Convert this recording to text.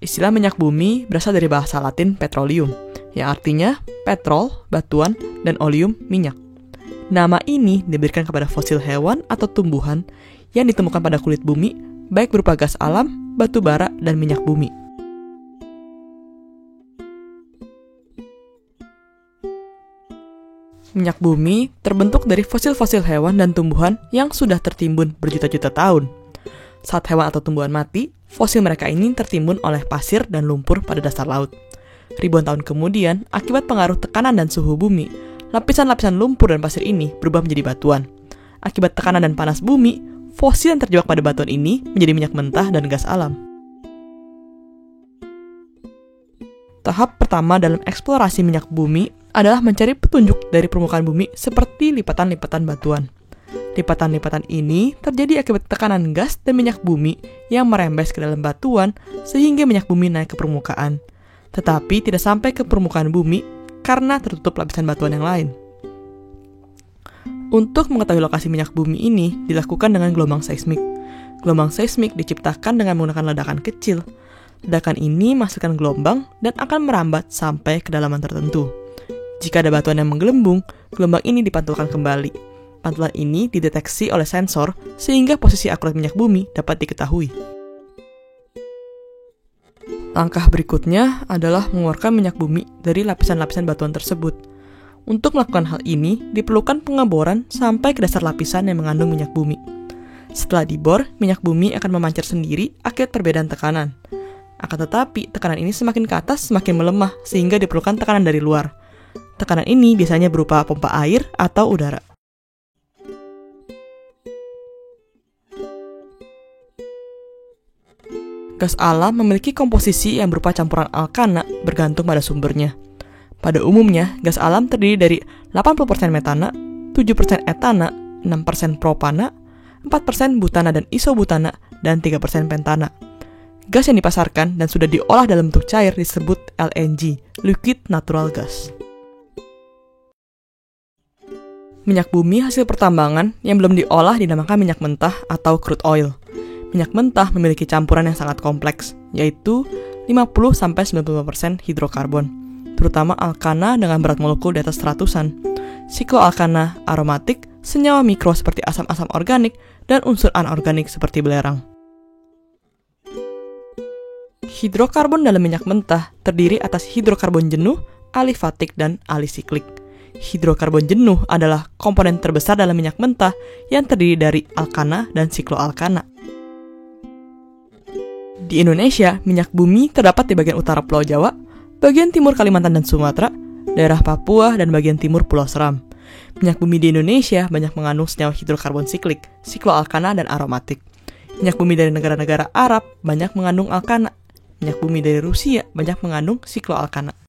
Istilah minyak bumi berasal dari bahasa Latin petroleum, yang artinya petrol, batuan, dan oleum, minyak. Nama ini diberikan kepada fosil hewan atau tumbuhan yang ditemukan pada kulit bumi, baik berupa gas alam, batu bara, dan minyak bumi. Minyak bumi terbentuk dari fosil-fosil hewan dan tumbuhan yang sudah tertimbun berjuta-juta tahun. Saat hewan atau tumbuhan mati, fosil mereka ini tertimbun oleh pasir dan lumpur pada dasar laut. Ribuan tahun kemudian, akibat pengaruh tekanan dan suhu bumi, lapisan-lapisan lumpur dan pasir ini berubah menjadi batuan. Akibat tekanan dan panas bumi, fosil yang terjebak pada batuan ini menjadi minyak mentah dan gas alam. Tahap pertama dalam eksplorasi minyak bumi adalah mencari petunjuk dari permukaan bumi seperti lipatan-lipatan batuan. Lipatan-lipatan ini terjadi akibat tekanan gas dan minyak bumi yang merembes ke dalam batuan sehingga minyak bumi naik ke permukaan. Tetapi tidak sampai ke permukaan bumi karena tertutup lapisan batuan yang lain. Untuk mengetahui lokasi minyak bumi ini dilakukan dengan gelombang seismik. Gelombang seismik diciptakan dengan menggunakan ledakan kecil. Ledakan ini menghasilkan gelombang dan akan merambat sampai kedalaman tertentu. Jika ada batuan yang menggelembung, gelombang ini dipantulkan kembali. Pantulan ini dideteksi oleh sensor sehingga posisi akurat minyak bumi dapat diketahui. Langkah berikutnya adalah mengeluarkan minyak bumi dari lapisan-lapisan batuan tersebut. Untuk melakukan hal ini, diperlukan pengeboran sampai ke dasar lapisan yang mengandung minyak bumi. Setelah dibor, minyak bumi akan memancar sendiri akibat perbedaan tekanan. Akan tetapi, tekanan ini semakin ke atas semakin melemah sehingga diperlukan tekanan dari luar. Tekanan ini biasanya berupa pompa air atau udara. Gas alam memiliki komposisi yang berupa campuran alkana bergantung pada sumbernya. Pada umumnya, gas alam terdiri dari 80% metana, 7% etana, 6% propana, 4% butana dan isobutana, dan 3% pentana. Gas yang dipasarkan dan sudah diolah dalam bentuk cair disebut LNG, Liquid Natural Gas. Minyak bumi hasil pertambangan yang belum diolah dinamakan minyak mentah atau crude oil. Minyak mentah memiliki campuran yang sangat kompleks, yaitu 50-95% hidrokarbon, terutama alkana dengan berat molekul di atas 100-an, sikloalkana aromatik, senyawa mikro seperti asam-asam organik, dan unsur anorganik seperti belerang. Hidrokarbon dalam minyak mentah terdiri atas hidrokarbon jenuh, alifatik, dan alisiklik. Hidrokarbon jenuh adalah komponen terbesar dalam minyak mentah yang terdiri dari alkana dan sikloalkana. Di Indonesia, minyak bumi terdapat di bagian utara Pulau Jawa, bagian timur Kalimantan dan Sumatera, daerah Papua, dan bagian timur Pulau Seram. Minyak bumi di Indonesia banyak mengandung senyawa hidrokarbon siklik, sikloalkana, dan aromatik. Minyak bumi dari negara-negara Arab banyak mengandung alkana. Minyak bumi dari Rusia banyak mengandung sikloalkana.